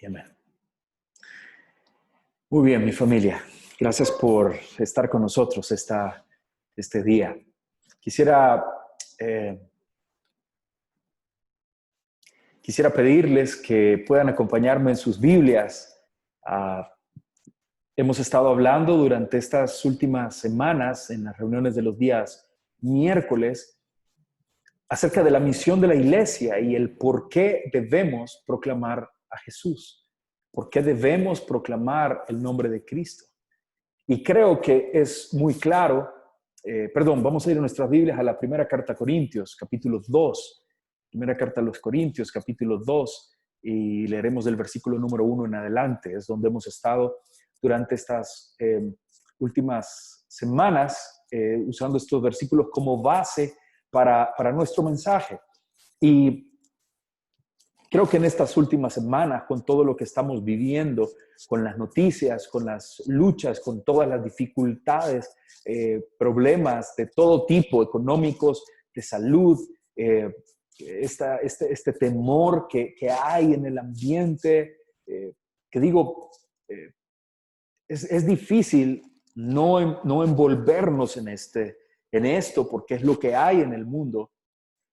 Amén. Muy bien, mi familia. Gracias por estar con nosotros este día. Quisiera pedirles que puedan acompañarme en sus Biblias. Hemos estado hablando durante estas últimas semanas en las reuniones de los días miércoles acerca de la misión de la iglesia y el por qué debemos proclamar a Jesús. ¿Por qué debemos proclamar el nombre de Cristo? Y creo que es muy claro, vamos a ir a nuestras Biblias a la primera carta a Corintios, capítulo 2. Primera carta a los Corintios, capítulo 2, y leeremos del versículo número 1 en adelante. Es donde hemos estado durante estas últimas semanas usando estos versículos como base para nuestro mensaje. Y creo que en estas últimas semanas, con todo lo que estamos viviendo, con las noticias, con las luchas, con todas las dificultades, problemas de todo tipo, económicos, de salud, este temor que hay en el ambiente, es difícil no envolvernos en esto, porque es lo que hay en el mundo.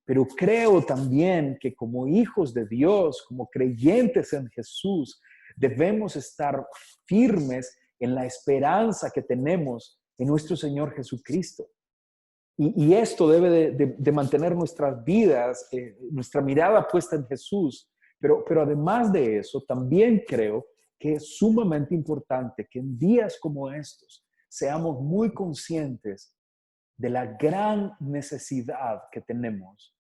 Pero creo también que como hijos de Dios, como creyentes en Jesús, debemos estar firmes en la esperanza que tenemos en nuestro Señor Jesucristo. Y esto debe de mantener nuestras vidas, nuestra mirada puesta en Jesús. Pero además de eso, también creo que es sumamente importante que en días como estos seamos muy conscientes de la gran necesidad que tenemos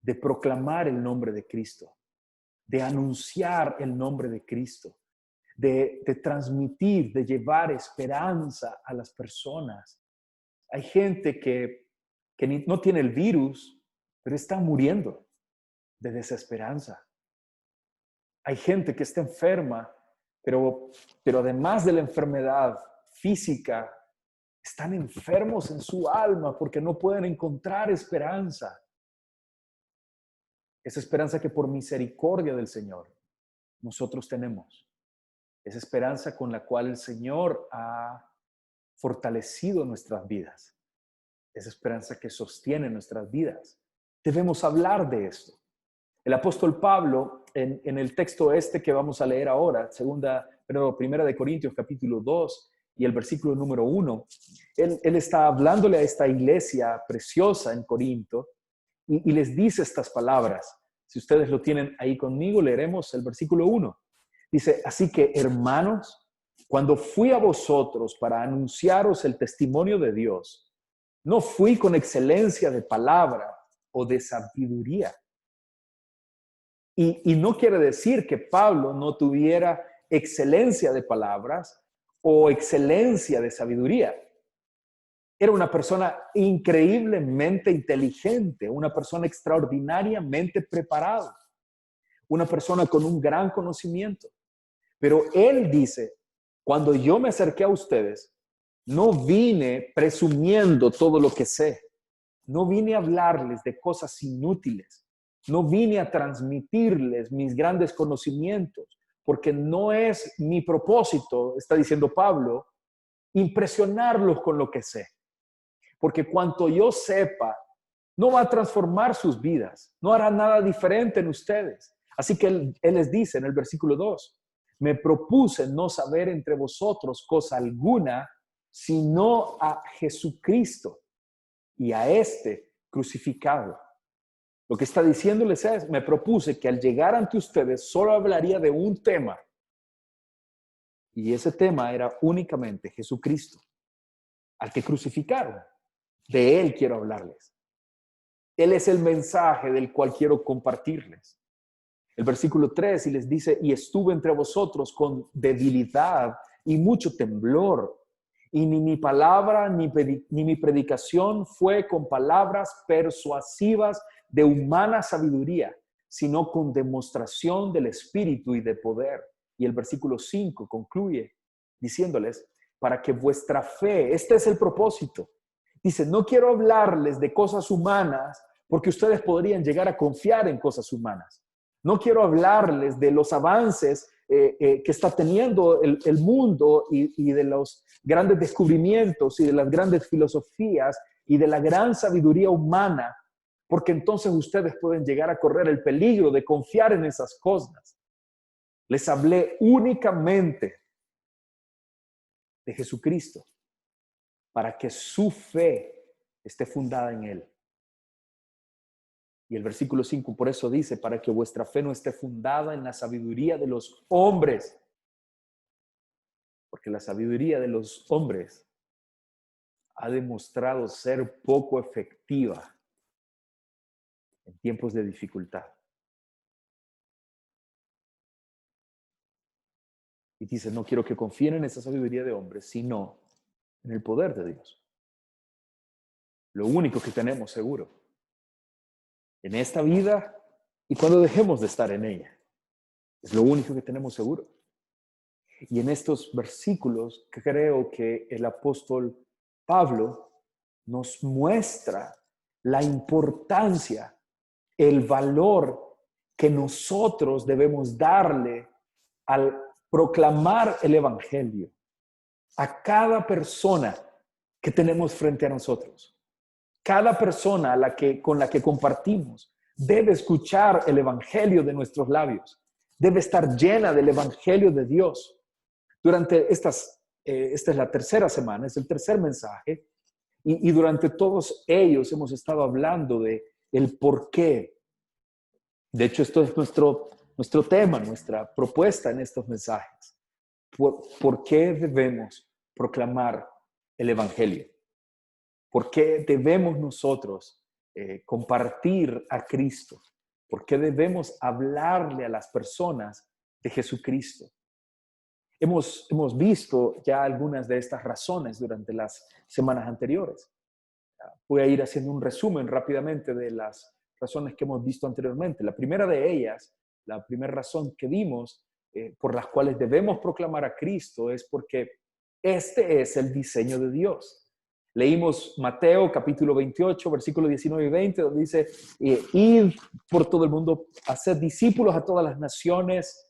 de proclamar el nombre de Cristo, de anunciar el nombre de Cristo, de transmitir, de llevar esperanza a las personas. Hay gente que no tiene el virus, pero está muriendo de desesperanza. Hay gente que está enferma, pero además de la enfermedad física, están enfermos en su alma porque no pueden encontrar esperanza. Esa esperanza que por misericordia del Señor nosotros tenemos. Esa esperanza con la cual el Señor ha fortalecido nuestras vidas. Esa esperanza que sostiene nuestras vidas. Debemos hablar de esto. El apóstol Pablo, en el texto que vamos a leer ahora, primera de Corintios capítulo 2 y el versículo número 1, él está hablándole a esta iglesia preciosa en Corinto y les dice estas palabras. Si ustedes lo tienen ahí conmigo, leeremos el versículo 1. Dice, así que hermanos, cuando fui a vosotros para anunciaros el testimonio de Dios, no fui con excelencia de palabra o de sabiduría. Y no quiere decir que Pablo no tuviera excelencia de palabras o excelencia de sabiduría. Era una persona increíblemente inteligente, una persona extraordinariamente preparada, una persona con un gran conocimiento. Pero él dice, cuando yo me acerqué a ustedes, no vine presumiendo todo lo que sé. No vine a hablarles de cosas inútiles. No vine a transmitirles mis grandes conocimientos, porque no es mi propósito, está diciendo Pablo, impresionarlos con lo que sé. Porque cuanto yo sepa, no va a transformar sus vidas, no hará nada diferente en ustedes. Así que él les dice en el versículo 2, me propuse no saber entre vosotros cosa alguna, sino a Jesucristo y a este crucificado. Lo que está diciéndoles es, me propuse que al llegar ante ustedes solo hablaría de un tema. Y ese tema era únicamente Jesucristo, al que crucificaron. De Él quiero hablarles. Él es el mensaje del cual quiero compartirles. El versículo 3 y les dice, y estuve entre vosotros con debilidad y mucho temblor. Y ni mi palabra ni mi predicación fue con palabras persuasivas de humana sabiduría, sino con demostración del Espíritu y de poder. Y el versículo 5 concluye diciéndoles, para que vuestra fe, este es el propósito. Dice, no quiero hablarles de cosas humanas porque ustedes podrían llegar a confiar en cosas humanas. No quiero hablarles de los avances que está teniendo el mundo y de los grandes descubrimientos y de las grandes filosofías y de la gran sabiduría humana, porque entonces ustedes pueden llegar a correr el peligro de confiar en esas cosas. Les hablé únicamente de Jesucristo para que su fe esté fundada en Él. Y el versículo 5 por eso dice, para que vuestra fe no esté fundada en la sabiduría de los hombres, porque la sabiduría de los hombres ha demostrado ser poco efectiva en tiempos de dificultad. Y dice, no quiero que confíen en esa sabiduría de hombres, sino en el poder de Dios. Lo único que tenemos seguro en esta vida y cuando dejemos de estar en ella. Es lo único que tenemos seguro. Y en estos versículos creo que el apóstol Pablo nos muestra la importancia, el valor que nosotros debemos darle al proclamar el evangelio a cada persona que tenemos frente a nosotros. Cada persona con la que compartimos debe escuchar el evangelio de nuestros labios, debe estar llena del evangelio de Dios. Durante esta es la tercera semana, es el tercer mensaje, y durante todos ellos hemos estado hablando de el por qué. De hecho, esto es nuestro tema, nuestra propuesta en estos mensajes. ¿Por qué debemos proclamar el evangelio? ¿Por qué debemos nosotros compartir a Cristo? ¿Por qué debemos hablarle a las personas de Jesucristo? Hemos visto ya algunas de estas razones durante las semanas anteriores. Voy a ir haciendo un resumen rápidamente de las razones que hemos visto anteriormente. La primera de ellas, la primera razón que vimos por las cuales debemos proclamar a Cristo es porque este es el diseño de Dios. Leímos Mateo capítulo 28, versículos 19 y 20, donde dice, id por todo el mundo, haced discípulos a todas las naciones.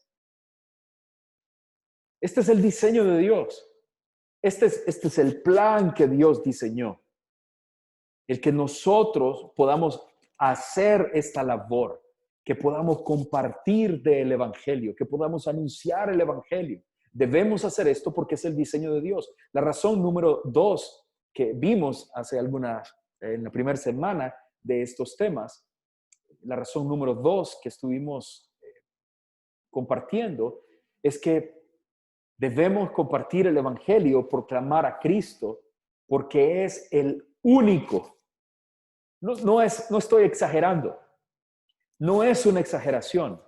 Este es el diseño de Dios. Este es el plan que Dios diseñó. El que nosotros podamos hacer esta labor, que podamos compartir del evangelio, que podamos anunciar el evangelio. Debemos hacer esto porque es el diseño de Dios. La razón número 2 que vimos en la primera semana de estos temas, la razón número 2 que estuvimos compartiendo es que debemos compartir el evangelio, proclamar a Cristo, porque es el único. No estoy exagerando. No es una exageración.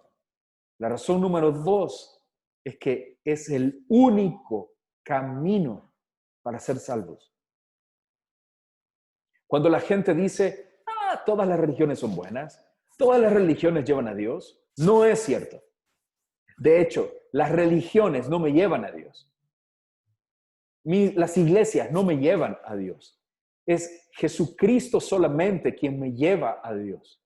La razón número 2 es que es el único camino para ser salvos. Cuando la gente dice, todas las religiones son buenas, todas las religiones llevan a Dios, no es cierto. De hecho, las religiones no me llevan a Dios. Las iglesias no me llevan a Dios. Es Jesucristo solamente quien me lleva a Dios.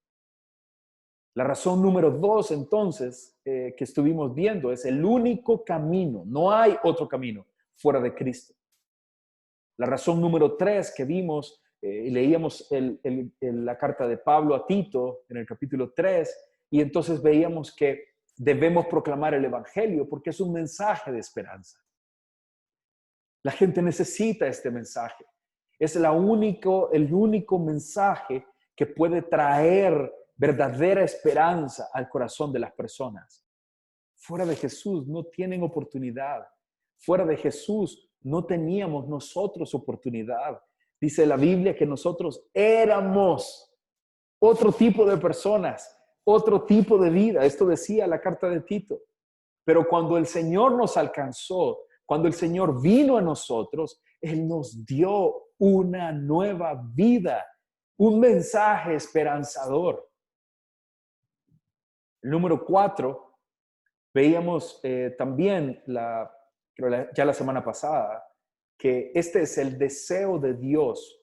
La razón número 2, entonces, que estuvimos viendo es el único camino. No hay otro camino fuera de Cristo. La razón número 3 que vimos, y leíamos la carta de Pablo a Tito en el capítulo 3, y entonces veíamos que debemos proclamar el evangelio porque es un mensaje de esperanza. La gente necesita este mensaje. Es el único mensaje que puede traer verdadera esperanza al corazón de las personas. Fuera de Jesús no tienen oportunidad. Fuera de Jesús no teníamos nosotros oportunidad. Dice la Biblia que nosotros éramos otro tipo de personas, otro tipo de vida. Esto decía la carta de Tito. Pero cuando el Señor nos alcanzó, cuando el Señor vino a nosotros, Él nos dio una nueva vida, un mensaje esperanzador. El número 4, veíamos también ya la semana pasada, que este es el deseo de Dios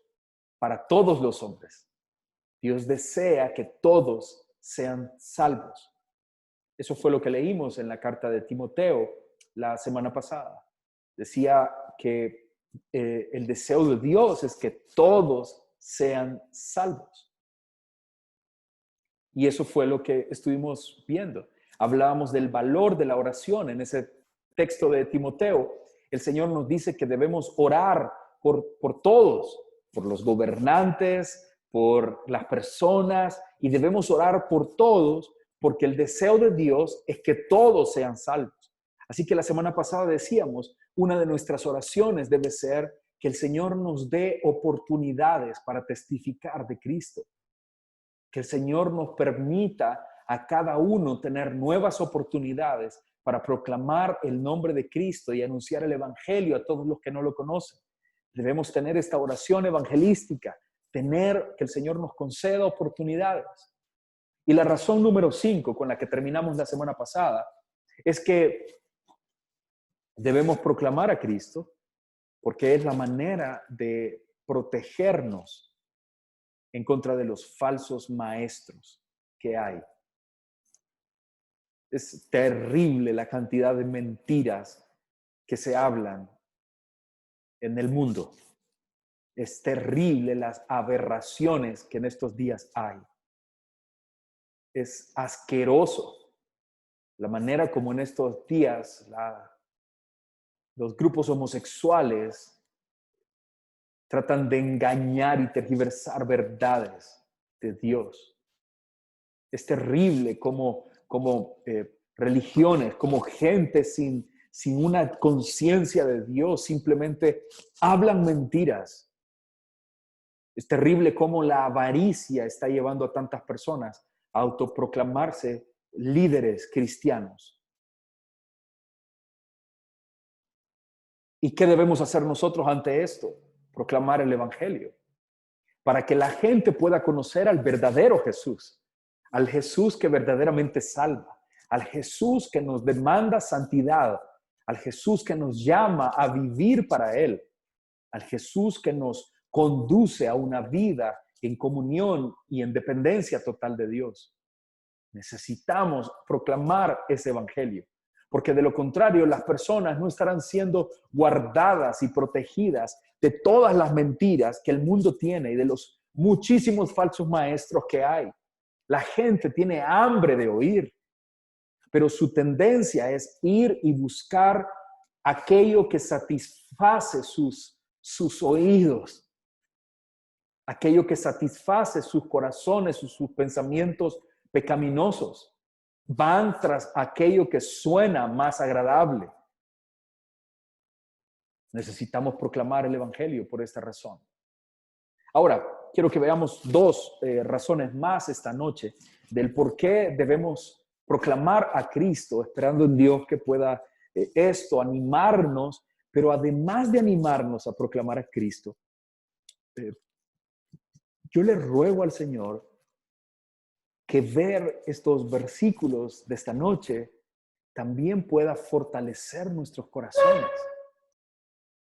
para todos los hombres. Dios desea que todos sean salvos. Eso fue lo que leímos en la carta de Timoteo la semana pasada. Decía que el deseo de Dios es que todos sean salvos. Y eso fue lo que estuvimos viendo. Hablábamos del valor de la oración en ese texto de Timoteo. El Señor nos dice que debemos orar por todos, por los gobernantes, por las personas, y debemos orar por todos porque el deseo de Dios es que todos sean salvos. Así que la semana pasada decíamos, una de nuestras oraciones debe ser que el Señor nos dé oportunidades para testificar de Cristo. Que el Señor nos permita a cada uno tener nuevas oportunidades para proclamar el nombre de Cristo y anunciar el evangelio a todos los que no lo conocen. Debemos tener esta oración evangelística, tener que el Señor nos conceda oportunidades. Y la razón número 5 con la que terminamos la semana pasada es que debemos proclamar a Cristo porque es la manera de protegernos en contra de los falsos maestros que hay. Es terrible la cantidad de mentiras que se hablan en el mundo. Es terrible las aberraciones que en estos días hay. Es asqueroso la manera como en estos días los grupos homosexuales tratan de engañar y tergiversar verdades de Dios. Es terrible como religiones, como gente sin una conciencia de Dios, simplemente hablan mentiras. Es terrible cómo la avaricia está llevando a tantas personas a autoproclamarse líderes cristianos. ¿Y qué debemos hacer nosotros ante esto? Proclamar el evangelio, para que la gente pueda conocer al verdadero Jesús, al Jesús que verdaderamente salva, al Jesús que nos demanda santidad, al Jesús que nos llama a vivir para Él, al Jesús que nos conduce a una vida en comunión y en dependencia total de Dios. Necesitamos proclamar ese evangelio, porque de lo contrario las personas no estarán siendo guardadas y protegidas de todas las mentiras que el mundo tiene y de los muchísimos falsos maestros que hay. La gente tiene hambre de oír, pero su tendencia es ir y buscar aquello que satisface sus oídos, aquello que satisface sus corazones, sus pensamientos pecaminosos. Van tras aquello que suena más agradable. Necesitamos proclamar el evangelio por esta razón. Ahora, quiero que veamos dos razones más esta noche del por qué debemos proclamar a Cristo, esperando en Dios que pueda esto animarnos, pero además de animarnos a proclamar a Cristo, yo le ruego al Señor que ver estos versículos de esta noche también pueda fortalecer nuestros corazones,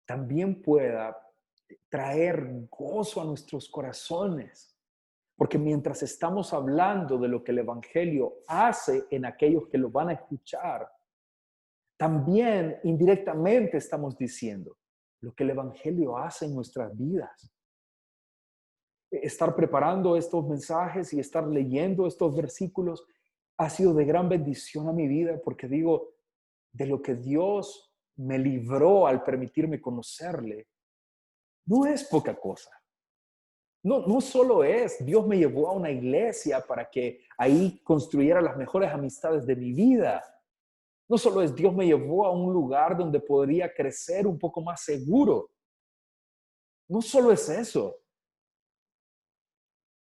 también pueda traer gozo a nuestros corazones, porque mientras estamos hablando de lo que el evangelio hace en aquellos que lo van a escuchar, también indirectamente estamos diciendo lo que el evangelio hace en nuestras vidas. Estar preparando estos mensajes y estar leyendo estos versículos ha sido de gran bendición a mi vida, porque digo, de lo que Dios me libró al permitirme conocerle, no es poca cosa. No solo es, Dios me llevó a una iglesia para que ahí construyera las mejores amistades de mi vida. No solo es, Dios me llevó a un lugar donde podría crecer un poco más seguro. No solo es eso.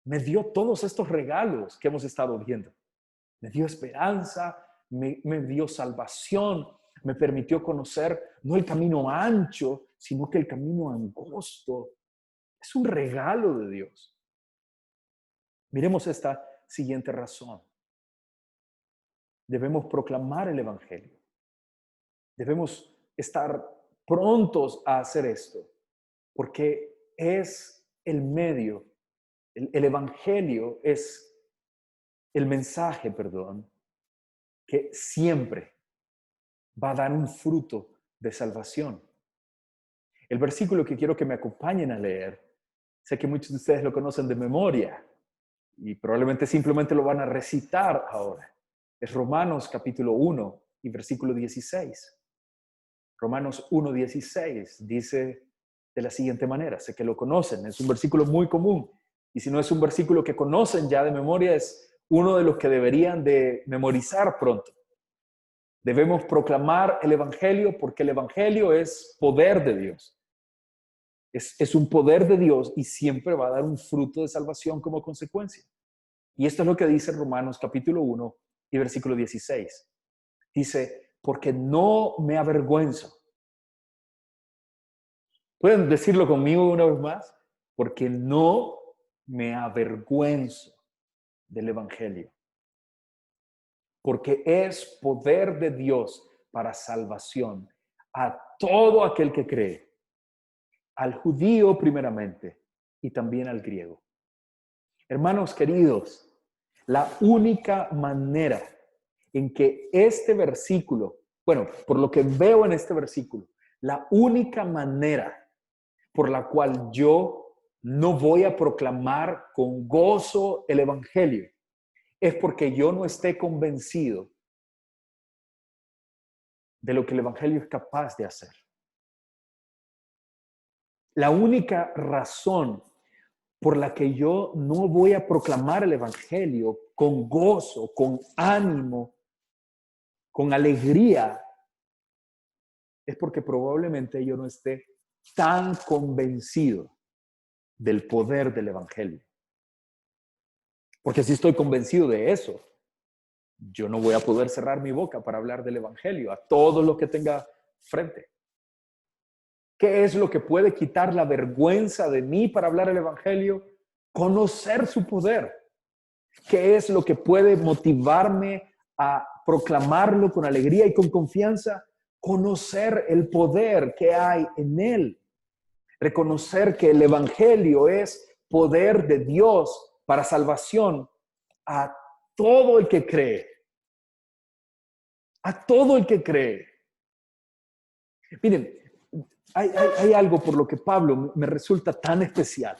Me dio todos estos regalos que hemos estado viendo. Me dio esperanza, me dio salvación, me permitió conocer no el camino ancho, sino que el camino angosto. Es un regalo de Dios. Miremos esta siguiente razón. Debemos proclamar el evangelio. Debemos estar prontos a hacer esto, porque es el medio, el evangelio es el mensaje, que que siempre va a dar un fruto de salvación. El versículo que quiero que me acompañen a leer, sé que muchos de ustedes lo conocen de memoria y probablemente simplemente lo van a recitar ahora. Es Romanos capítulo 1 y versículo 16. Romanos 1:16 dice de la siguiente manera, sé que lo conocen, es un versículo muy común, y si no es un versículo que conocen ya de memoria, es uno de los que deberían de memorizar pronto. Debemos proclamar el Evangelio porque el Evangelio es poder de Dios. Es un poder de Dios y siempre va a dar un fruto de salvación como consecuencia. Y esto es lo que dice Romanos capítulo 1 y versículo 16. Dice, porque no me avergüenzo. ¿Pueden decirlo conmigo una vez más? Porque no me avergüenzo del Evangelio. Porque es poder de Dios para salvación a todo aquel que cree, al judío primeramente y también al griego. Hermanos queridos, la única manera en que este versículo, bueno, por lo que veo en este versículo, la única manera por la cual yo no voy a proclamar con gozo el Evangelio es porque yo no esté convencido de lo que el Evangelio es capaz de hacer. La única razón por la que yo no voy a proclamar el Evangelio con gozo, con ánimo, con alegría, es porque probablemente yo no esté tan convencido del poder del Evangelio. Porque si estoy convencido de eso, yo no voy a poder cerrar mi boca para hablar del Evangelio a todos los que tenga frente. ¿Qué es lo que puede quitar la vergüenza de mí para hablar el Evangelio? Conocer su poder. ¿Qué es lo que puede motivarme a proclamarlo con alegría y con confianza? Conocer el poder que hay en él. Reconocer que el Evangelio es poder de Dios para salvación a todo el que cree. A todo el que cree. Miren, hay algo por lo que Pablo me resulta tan especial.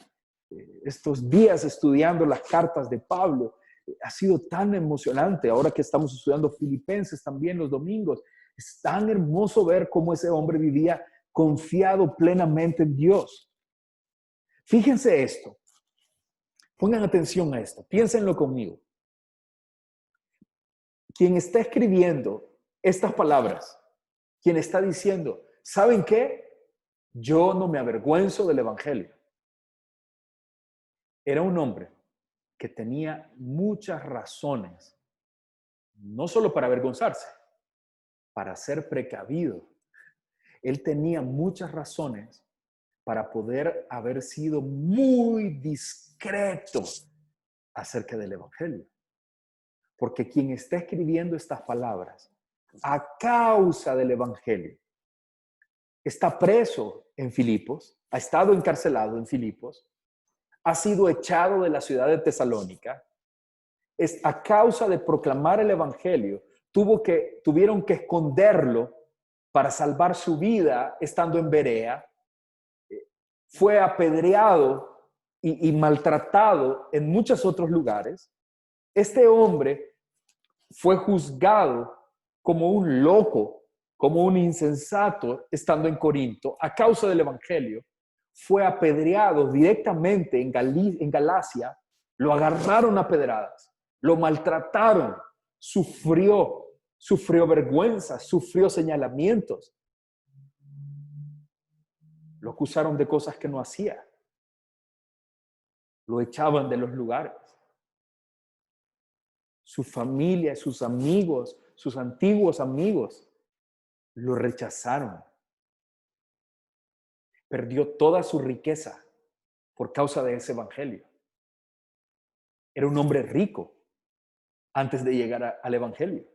Estos días estudiando las cartas de Pablo ha sido tan emocionante. Ahora que estamos estudiando Filipenses también los domingos, es tan hermoso ver cómo ese hombre vivía confiado plenamente en Dios. Fíjense esto. Pongan atención a esto. Piénsenlo conmigo. Quien está escribiendo estas palabras, quien está diciendo, ¿saben qué? Yo no me avergüenzo del Evangelio. Era un hombre que tenía muchas razones, no solo para avergonzarse, para ser precavido. Él tenía muchas razones para poder haber sido muy discreto acerca del Evangelio. Porque quien está escribiendo estas palabras, a causa del Evangelio, está preso en Filipos, ha estado encarcelado en Filipos, ha sido echado de la ciudad de Tesalónica, es a causa de proclamar el Evangelio, tuvieron que esconderlo para salvar su vida estando en Berea, fue apedreado y maltratado en muchos otros lugares. Este hombre fue juzgado como un loco, como un insensato estando en Corinto a causa del Evangelio. Fue apedreado directamente en Galacia, lo agarraron a pedradas, lo maltrataron, sufrió vergüenza, sufrió señalamientos. Lo acusaron de cosas que no hacía. Lo echaban de los lugares. Su familia, sus amigos, sus antiguos amigos, lo rechazaron. Perdió toda su riqueza por causa de ese evangelio. Era un hombre rico antes de llegar al evangelio.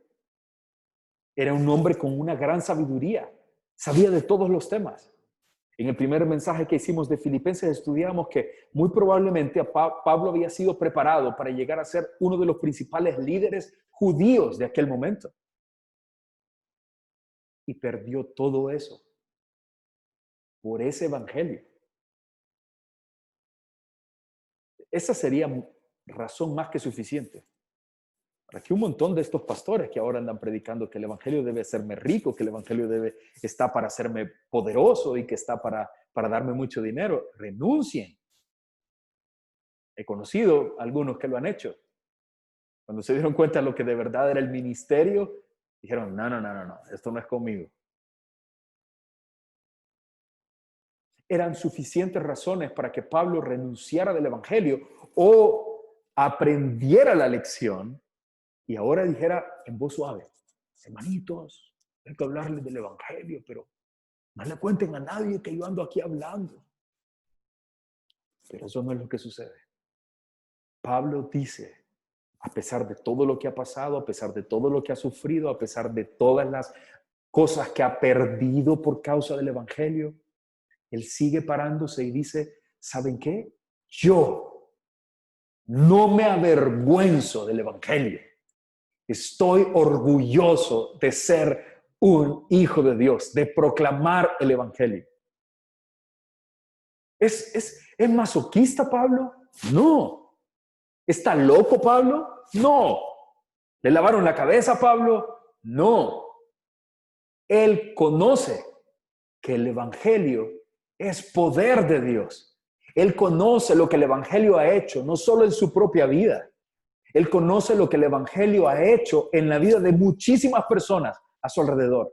Era un hombre con una gran sabiduría. Sabía de todos los temas. En el primer mensaje que hicimos de Filipenses estudiamos que muy probablemente Pablo había sido preparado para llegar a ser uno de los principales líderes judíos de aquel momento. y perdió todo eso por ese evangelio. Esa sería razón más que suficiente para que un montón de estos pastores que ahora andan predicando que el evangelio debe hacerme rico, que el evangelio está para hacerme poderoso y que está para darme mucho dinero, renuncien. He conocido algunos que lo han hecho. Cuando se dieron cuenta de lo que de verdad era el ministerio, dijeron, no, esto no es conmigo. Eran suficientes razones para que Pablo renunciara del evangelio o aprendiera la lección y ahora dijera en voz suave, hermanitos, hay que hablarles del evangelio, pero no le cuenten a nadie que yo ando aquí hablando. Pero eso no es lo que sucede. Pablo dice, a pesar de todo lo que ha pasado, a pesar de todo lo que ha sufrido, a pesar de todas las cosas que ha perdido por causa del evangelio, él sigue parándose y dice, ¿saben qué? Yo no me avergüenzo del evangelio. Estoy orgulloso de ser un hijo de Dios, de proclamar el evangelio. ¿Es masoquista Pablo? No. ¿Está loco Pablo? No. ¿Le lavaron la cabeza a Pablo? No. Él conoce que el evangelio es poder de Dios. Él conoce lo que el evangelio ha hecho, no solo en su propia vida. Él conoce lo que el evangelio ha hecho en la vida de muchísimas personas a su alrededor.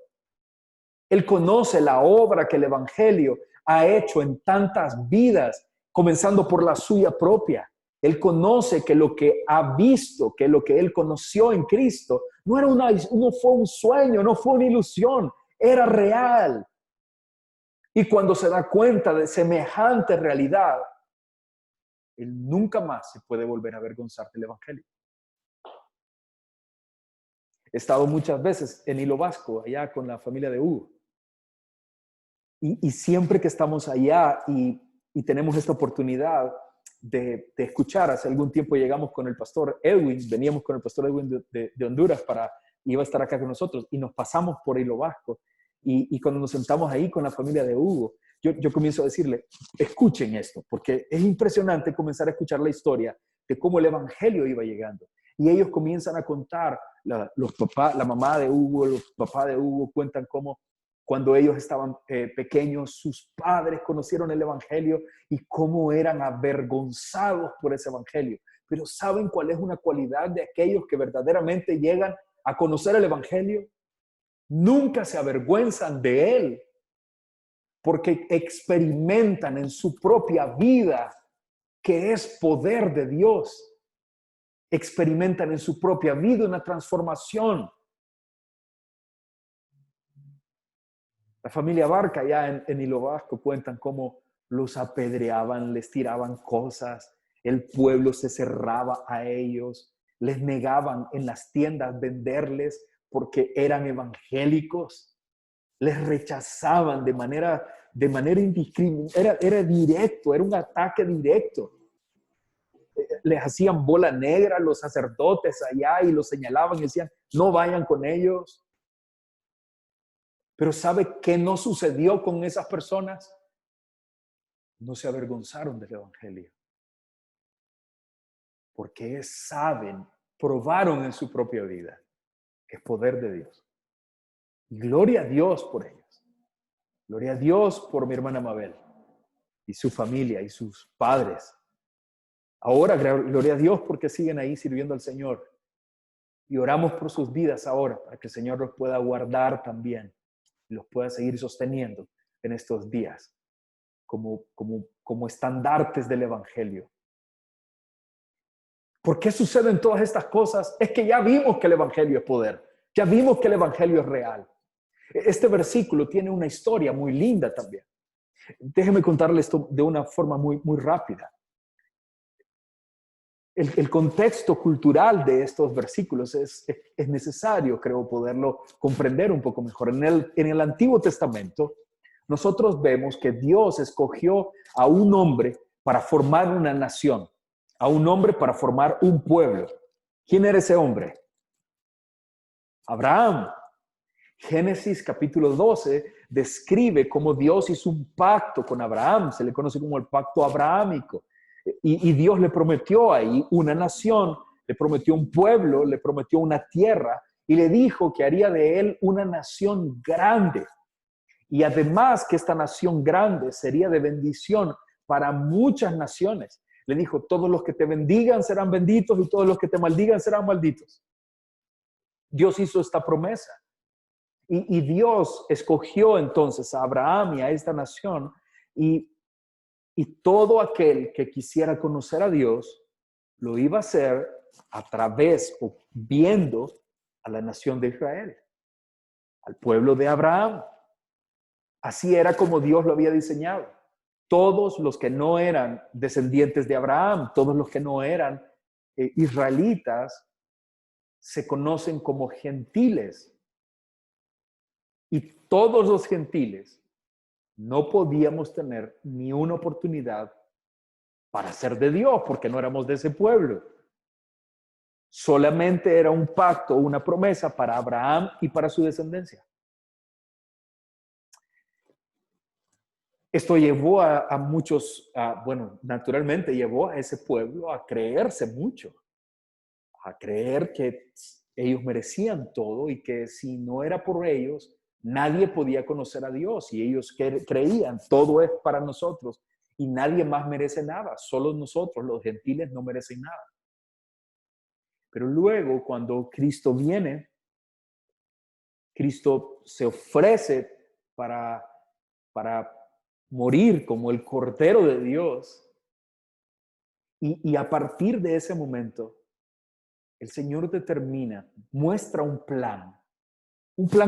Él conoce la obra que el evangelio ha hecho en tantas vidas, comenzando por la suya propia. Él conoce que lo que ha visto, que lo que él conoció en Cristo, no fue un sueño, no fue una ilusión, era real. Y cuando se da cuenta de semejante realidad, él nunca más se puede volver a avergonzar del evangelio. He estado muchas veces en Hilo Vasco, allá con la familia de Hugo. Y siempre que estamos allá y tenemos esta oportunidad de escuchar, hace algún tiempo llegamos con el pastor Edwin, veníamos con el pastor Edwin de Honduras iba a estar acá con nosotros y nos pasamos por Hilo Vasco. Y cuando nos sentamos ahí con la familia de Hugo, yo comienzo a decirle, escuchen esto, porque es impresionante comenzar a escuchar la historia de cómo el evangelio iba llegando. Y ellos comienzan a contar, los papás, la mamá de Hugo, los papás de Hugo cuentan cómo cuando ellos estaban pequeños, sus padres conocieron el evangelio y cómo eran avergonzados por ese evangelio. Pero ¿saben cuál es una cualidad de aquellos que verdaderamente llegan a conocer el evangelio? Nunca se avergüenzan de él, porque experimentan en su propia vida que es poder de Dios. Experimentan en su propia vida una transformación. La familia Barca allá en Hilo Vasco cuentan cómo los apedreaban, les tiraban cosas, el pueblo se cerraba a ellos, les negaban en las tiendas venderles porque eran evangélicos, les rechazaban de manera indiscriminada, era directo, era un ataque directo. Les hacían bola negra los sacerdotes allá y los señalaban y decían, no vayan con ellos. Pero ¿sabe qué no sucedió con esas personas? No se avergonzaron del evangelio. Porque saben, probaron en su propia vida que es poder de Dios. Y gloria a Dios por ellos. Gloria a Dios por mi hermana Mabel y su familia y sus padres. Ahora, gloria a Dios porque siguen ahí sirviendo al Señor. Y oramos por sus vidas ahora para que el Señor los pueda guardar también y los pueda seguir sosteniendo en estos días como estandartes del evangelio. ¿Por qué suceden todas estas cosas? Es que ya vimos que el evangelio es poder. Ya vimos que el evangelio es real. Este versículo tiene una historia muy linda también. Déjeme contarles esto de una forma muy, muy rápida. El contexto cultural de estos versículos es necesario, creo, poderlo comprender un poco mejor. En el Antiguo Testamento, nosotros vemos que Dios escogió a un hombre para formar una nación, a un hombre para formar un pueblo. ¿Quién era ese hombre? Abraham. Génesis capítulo 12 describe cómo Dios hizo un pacto con Abraham, se le conoce como el pacto abrahámico. Y Dios le prometió ahí una nación, le prometió un pueblo, le prometió una tierra y le dijo que haría de él una nación grande. Y además que esta nación grande sería de bendición para muchas naciones. Le dijo, todos los que te bendigan serán benditos y todos los que te maldigan serán malditos. Dios hizo esta promesa. Y Dios escogió entonces a Abraham y a esta nación y todo aquel que quisiera conocer a Dios lo iba a hacer a través o viendo a la nación de Israel, al pueblo de Abraham. Así era como Dios lo había diseñado. Todos los que no eran descendientes de Abraham, todos los que no eran israelitas, se conocen como gentiles. Y todos los gentiles no podíamos tener ni una oportunidad para ser de Dios, porque no éramos de ese pueblo. Solamente era un pacto, una promesa para Abraham y para su descendencia. Esto llevó a muchos, bueno, naturalmente llevó a ese pueblo a creerse mucho, a creer que ellos merecían todo y que si no era por ellos, nadie podía conocer a Dios. Y ellos creían, todo es para nosotros y nadie más merece nada, solo nosotros, los gentiles, no merecen nada. Pero luego, cuando Cristo viene, Cristo se ofrece para morir como el Cordero de Dios. Y a partir de ese momento, el Señor determina, muestra un plan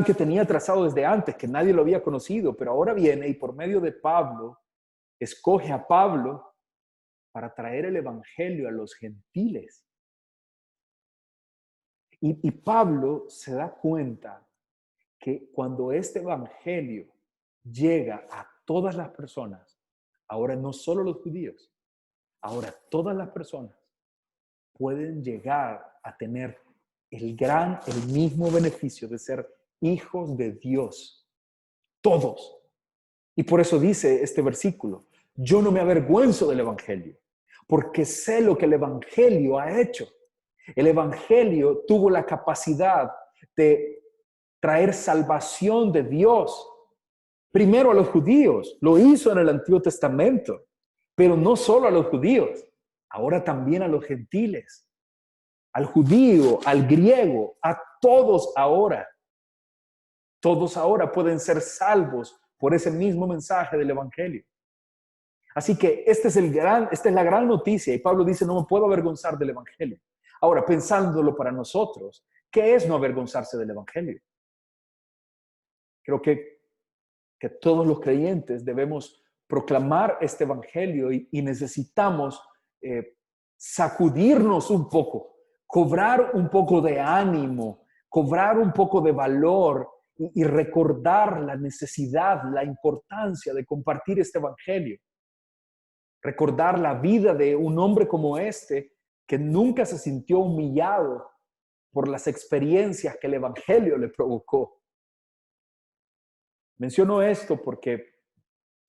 que tenía trazado desde antes, que nadie lo había conocido, pero ahora viene y por medio de Pablo, escoge a Pablo para traer el Evangelio a los gentiles. Y Pablo se da cuenta que cuando este Evangelio llega a todas las personas, ahora no solo los judíos, ahora todas las personas pueden llegar a tener el mismo beneficio de ser hijos de Dios. Todos. Y por eso dice este versículo, yo no me avergüenzo del Evangelio, porque sé lo que el Evangelio ha hecho. El Evangelio tuvo la capacidad de traer salvación de Dios. Primero a los judíos, lo hizo en el Antiguo Testamento, pero no solo a los judíos, ahora también a los gentiles, al judío, al griego, a todos ahora. Todos ahora pueden ser salvos por ese mismo mensaje del Evangelio. Así que esta es la gran noticia y Pablo dice, no me puedo avergonzar del Evangelio. Ahora, pensándolo para nosotros, ¿qué es no avergonzarse del Evangelio? Creo que todos los creyentes debemos proclamar este Evangelio y necesitamos sacudirnos un poco, cobrar un poco de ánimo, cobrar un poco de valor y recordar la necesidad, la importancia de compartir este Evangelio. Recordar la vida de un hombre como este que nunca se sintió humillado por las experiencias que el Evangelio le provocó. Menciono esto porque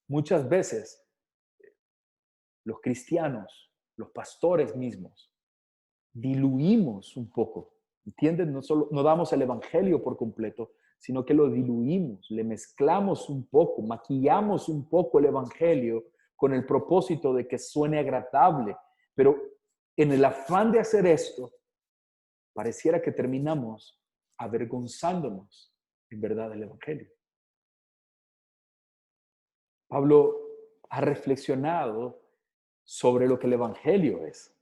muchas veces los cristianos, los pastores mismos, diluimos un poco, ¿entienden? No damos el Evangelio por completo, sino que lo diluimos, le mezclamos un poco, maquillamos un poco el Evangelio con el propósito de que suene agradable. Pero en el afán de hacer esto, pareciera que terminamos avergonzándonos en verdad del Evangelio. Pablo ha reflexionado sobre lo que el Evangelio es.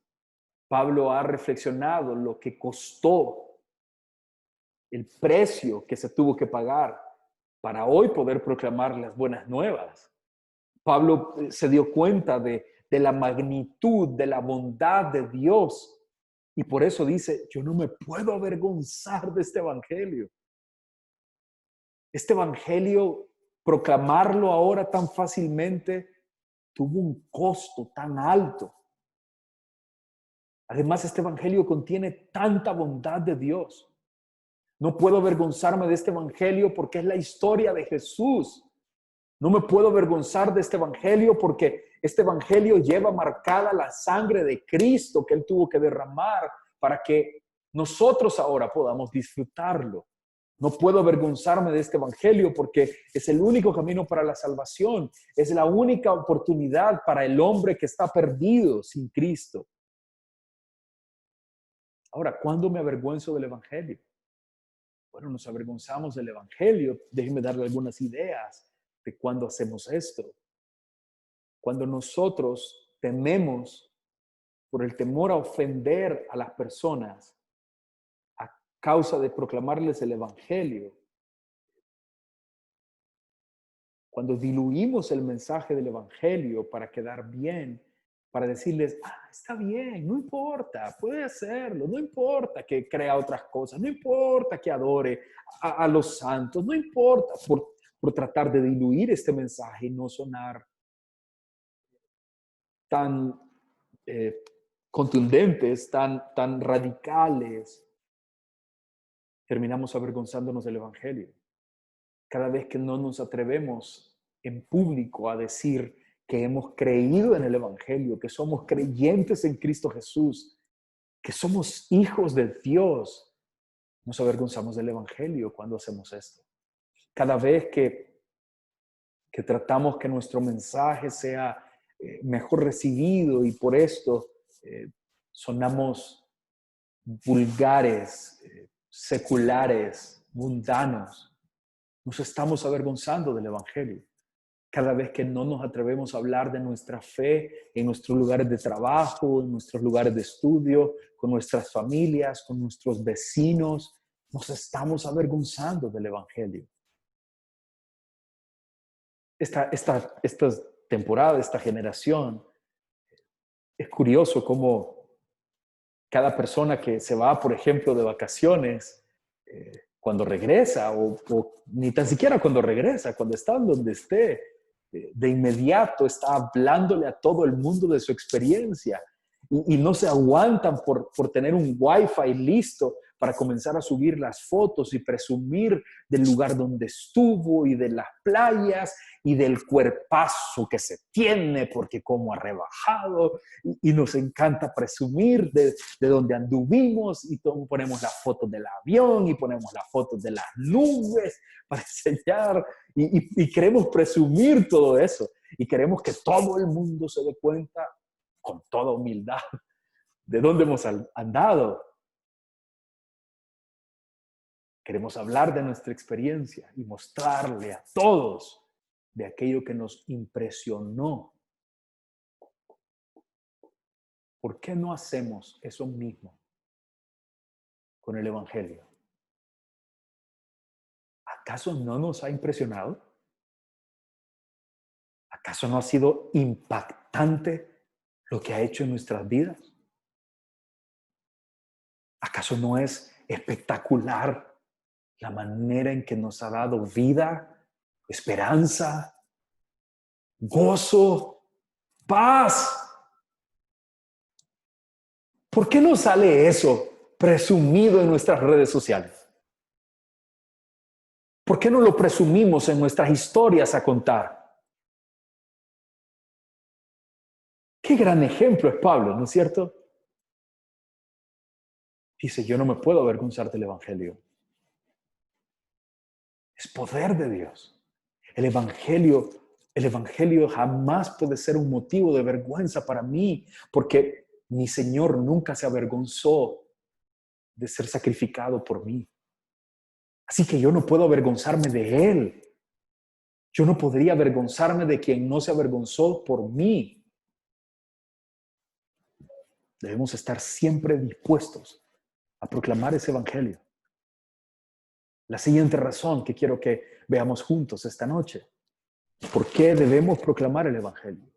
Pablo ha reflexionado lo que costó, el precio que se tuvo que pagar para hoy poder proclamar las buenas nuevas. Pablo se dio cuenta de la magnitud, de la bondad de Dios. Y por eso dice, yo no me puedo avergonzar de este Evangelio. Este Evangelio, proclamarlo ahora tan fácilmente, tuvo un costo tan alto. Además, este Evangelio contiene tanta bondad de Dios. No puedo avergonzarme de este evangelio porque es la historia de Jesús. No me puedo avergonzar de este evangelio porque este evangelio lleva marcada la sangre de Cristo que Él tuvo que derramar para que nosotros ahora podamos disfrutarlo. No puedo avergonzarme de este evangelio porque es el único camino para la salvación. Es la única oportunidad para el hombre que está perdido sin Cristo. Ahora, ¿cuándo me avergüenzo del evangelio? Bueno, nos avergonzamos del evangelio. Déjenme darle algunas ideas de cuándo hacemos esto. Cuando nosotros tememos por el temor a ofender a las personas a causa de proclamarles el evangelio, cuando diluimos el mensaje del evangelio para quedar bien, para decirles, está bien, no importa, puede hacerlo, no importa que crea otras cosas, no importa que adore a los santos, no importa por tratar de diluir este mensaje y no sonar tan contundentes, tan radicales, terminamos avergonzándonos del evangelio. Cada vez que no nos atrevemos en público a decir que hemos creído en el evangelio, que somos creyentes en Cristo Jesús, que somos hijos de Dios, nos avergonzamos del evangelio cuando hacemos esto. Cada vez que tratamos que nuestro mensaje sea mejor recibido y por esto sonamos vulgares, seculares, mundanos, nos estamos avergonzando del evangelio. Cada vez que no nos atrevemos a hablar de nuestra fe en nuestros lugares de trabajo, en nuestros lugares de estudio, con nuestras familias, con nuestros vecinos, nos estamos avergonzando del evangelio. Esta temporada, esta generación, es curioso cómo cada persona que se va, por ejemplo, de vacaciones, cuando regresa, o ni tan siquiera cuando regresa, cuando está donde esté, de inmediato está hablándole a todo el mundo de su experiencia y no se aguantan por tener un wifi listo para comenzar a subir las fotos y presumir del lugar donde estuvo y de las playas y del cuerpazo que se tiene porque cómo ha rebajado y nos encanta presumir de donde anduvimos y ponemos las fotos del avión y ponemos las fotos de las nubes para enseñar y queremos presumir todo eso y queremos que todo el mundo se dé cuenta con toda humildad de dónde hemos andado. Queremos hablar de nuestra experiencia y mostrarle a todos de aquello que nos impresionó. ¿Por qué no hacemos eso mismo con el evangelio? ¿Acaso no nos ha impresionado? ¿Acaso no ha sido impactante lo que ha hecho en nuestras vidas? ¿Acaso no es espectacular la manera en que nos ha dado vida, esperanza, gozo, paz? ¿Por qué no sale eso presumido en nuestras redes sociales? ¿Por qué no lo presumimos en nuestras historias a contar? Qué gran ejemplo es Pablo, ¿no es cierto? Dice, yo no me puedo avergonzar del evangelio. Es poder de Dios. El evangelio jamás puede ser un motivo de vergüenza para mí, porque mi Señor nunca se avergonzó de ser sacrificado por mí. Así que yo no puedo avergonzarme de Él. Yo no podría avergonzarme de quien no se avergonzó por mí. Debemos estar siempre dispuestos a proclamar ese evangelio. La siguiente razón que quiero que veamos juntos esta noche. ¿Por qué debemos proclamar el evangelio?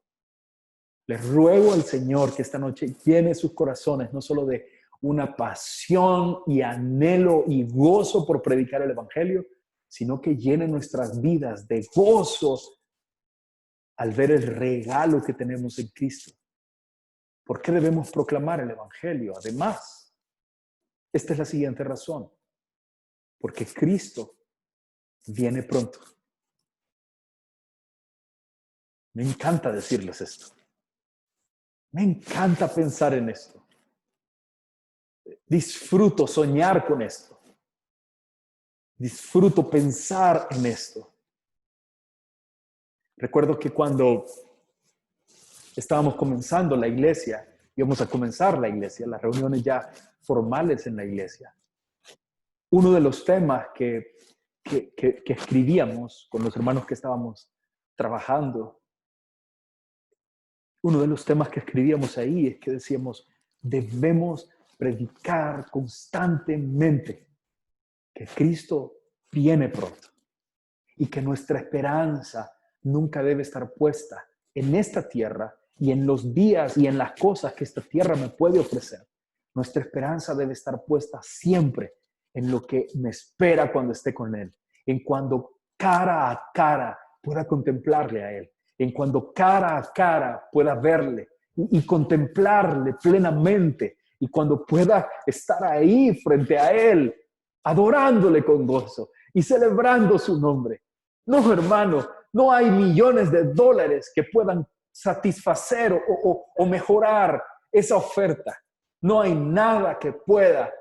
Les ruego al Señor que esta noche llene sus corazones no solo de una pasión y anhelo y gozo por predicar el evangelio, sino que llene nuestras vidas de gozo al ver el regalo que tenemos en Cristo. ¿Por qué debemos proclamar el evangelio? Además, esta es la siguiente razón. porque Cristo viene pronto. Me encanta decirles esto. Me encanta pensar en esto. Disfruto soñar con esto. Disfruto pensar en esto. Recuerdo que cuando estábamos comenzando la iglesia, íbamos a comenzar la iglesia, las reuniones ya formales en la iglesia. Uno de los temas que escribíamos con los hermanos que estábamos trabajando, uno de los temas que escribíamos ahí es que decíamos, debemos predicar constantemente que Cristo viene pronto y que nuestra esperanza nunca debe estar puesta en esta tierra y en los días y en las cosas que esta tierra me puede ofrecer. Nuestra esperanza debe estar puesta siempre en lo que me espera cuando esté con Él, en cuando cara a cara pueda contemplarle a Él, en cuando cara a cara pueda verle y contemplarle plenamente, y cuando pueda estar ahí frente a Él, adorándole con gozo y celebrando su nombre. No, hermano, no hay millones de dólares que puedan satisfacer o mejorar esa oferta. No hay nada que pueda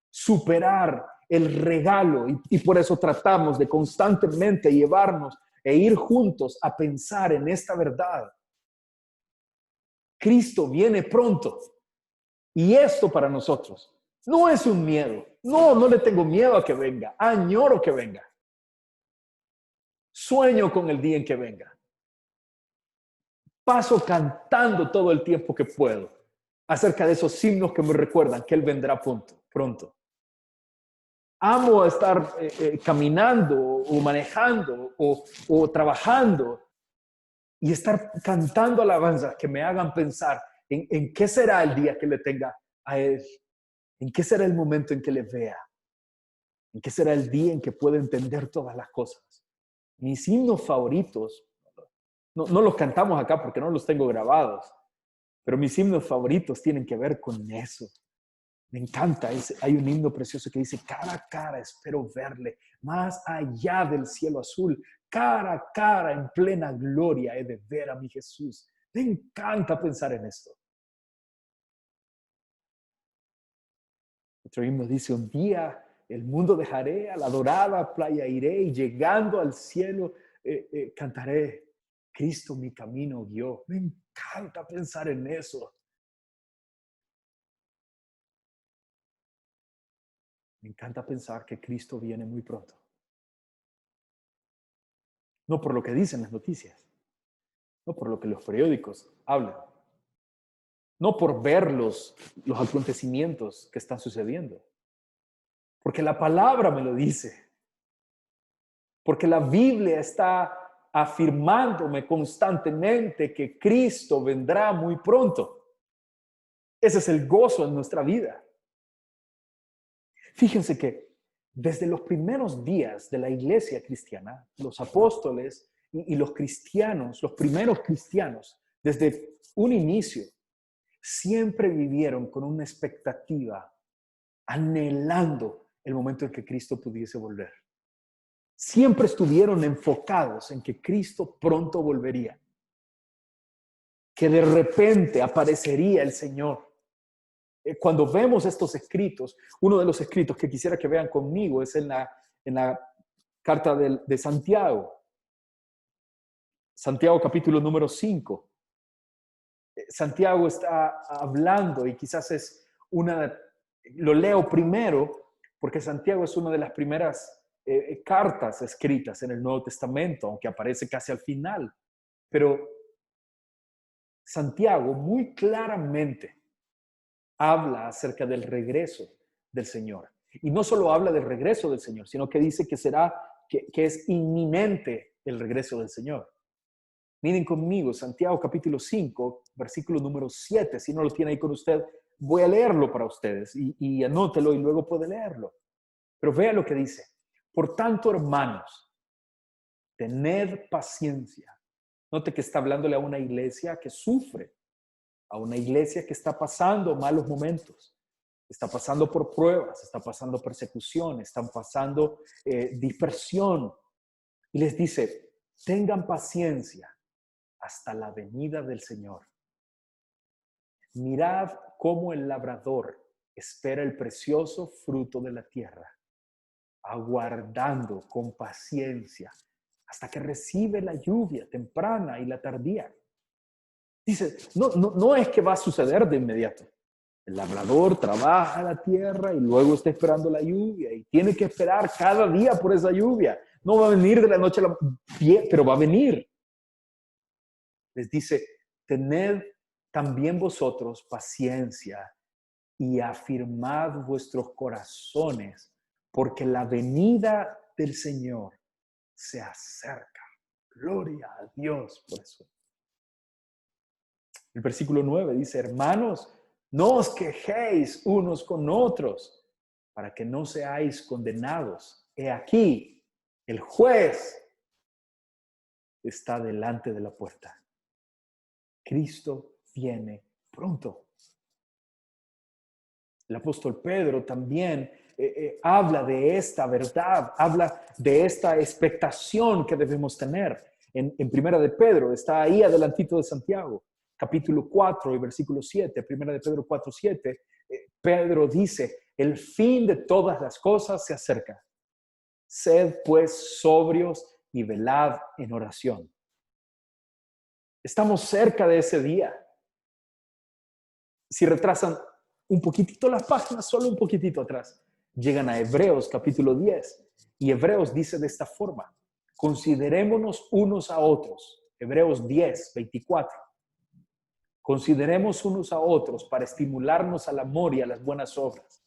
superar el regalo y por eso tratamos de constantemente llevarnos e ir juntos a pensar en esta verdad. Cristo viene pronto y esto para nosotros no es un miedo. No le tengo miedo a que venga. Añoro que venga. Sueño con el día en que venga. Paso cantando todo el tiempo que puedo acerca de esos himnos que me recuerdan que Él vendrá pronto. Amo estar caminando o manejando o trabajando y estar cantando alabanzas que me hagan pensar en qué será el día que le tenga a Él, en qué será el momento en que le vea, en qué será el día en que pueda entender todas las cosas. Mis himnos favoritos, no los cantamos acá porque no los tengo grabados, pero mis himnos favoritos tienen que ver con eso. Me encanta, hay un himno precioso que dice, cara a cara espero verle, más allá del cielo azul, cara a cara en plena gloria he de ver a mi Jesús. Me encanta pensar en esto. Otro himno dice, un día el mundo dejaré, a la dorada playa iré y llegando al cielo cantaré, Cristo mi camino guió. Me encanta pensar en eso. Me encanta pensar que Cristo viene muy pronto. No por lo que dicen las noticias, no por lo que los periódicos hablan, no por ver los acontecimientos que están sucediendo, porque la palabra me lo dice, porque la Biblia está afirmándome constantemente que Cristo vendrá muy pronto. Ese es el gozo en nuestra vida. Fíjense que desde los primeros días de la iglesia cristiana, los apóstoles y los cristianos, los primeros cristianos, desde un inicio, siempre vivieron con una expectativa, anhelando el momento en que Cristo pudiese volver. Siempre estuvieron enfocados en que Cristo pronto volvería, que de repente aparecería el Señor. Cuando vemos estos escritos, uno de los escritos que quisiera que vean conmigo es en la carta de Santiago. Santiago capítulo número 5. Santiago está hablando y quizás lo leo primero porque Santiago es una de las primeras cartas escritas en el Nuevo Testamento, aunque aparece casi al final. Pero Santiago muy claramente habla acerca del regreso del Señor. Y no solo habla del regreso del Señor, sino que dice que es inminente el regreso del Señor. Miren conmigo, Santiago capítulo 5, versículo número 7. Si no lo tiene ahí con usted, voy a leerlo para ustedes y anótelo y luego puede leerlo. Pero vea lo que dice. Por tanto, hermanos, tened paciencia. Note que está hablándole a una iglesia que sufre, a una iglesia que está pasando malos momentos. está pasando por pruebas, está pasando persecución, están pasando dispersión. Y les dice, tengan paciencia hasta la venida del Señor. Mirad cómo el labrador espera el precioso fruto de la tierra, aguardando con paciencia hasta que recibe la lluvia temprana y la tardía. Dice, no es que va a suceder de inmediato. El labrador trabaja la tierra y luego está esperando la lluvia y tiene que esperar cada día por esa lluvia. No va a venir de la noche a la pero va a venir. Les dice, tened también vosotros paciencia y afirmad vuestros corazones, porque la venida del Señor se acerca. Gloria a Dios por eso. El versículo 9 dice, hermanos, no os quejéis unos con otros para que no seáis condenados. He aquí, el juez está delante de la puerta. Cristo viene pronto. El apóstol Pedro también habla de esta verdad, habla de esta expectación que debemos tener. En Primera de Pedro, está ahí adelantito de Santiago, capítulo 4 y versículo 7, Primera de Pedro 4, 7, Pedro dice, el fin de todas las cosas se acerca. Sed pues sobrios y velad en oración. Estamos cerca de ese día. Si retrasan un poquitito las páginas, solo un poquitito atrás, llegan a Hebreos capítulo 10. Y Hebreos dice de esta forma, considerémonos unos a otros. Hebreos 10, 24. Consideremos unos a otros para estimularnos al amor y a las buenas obras,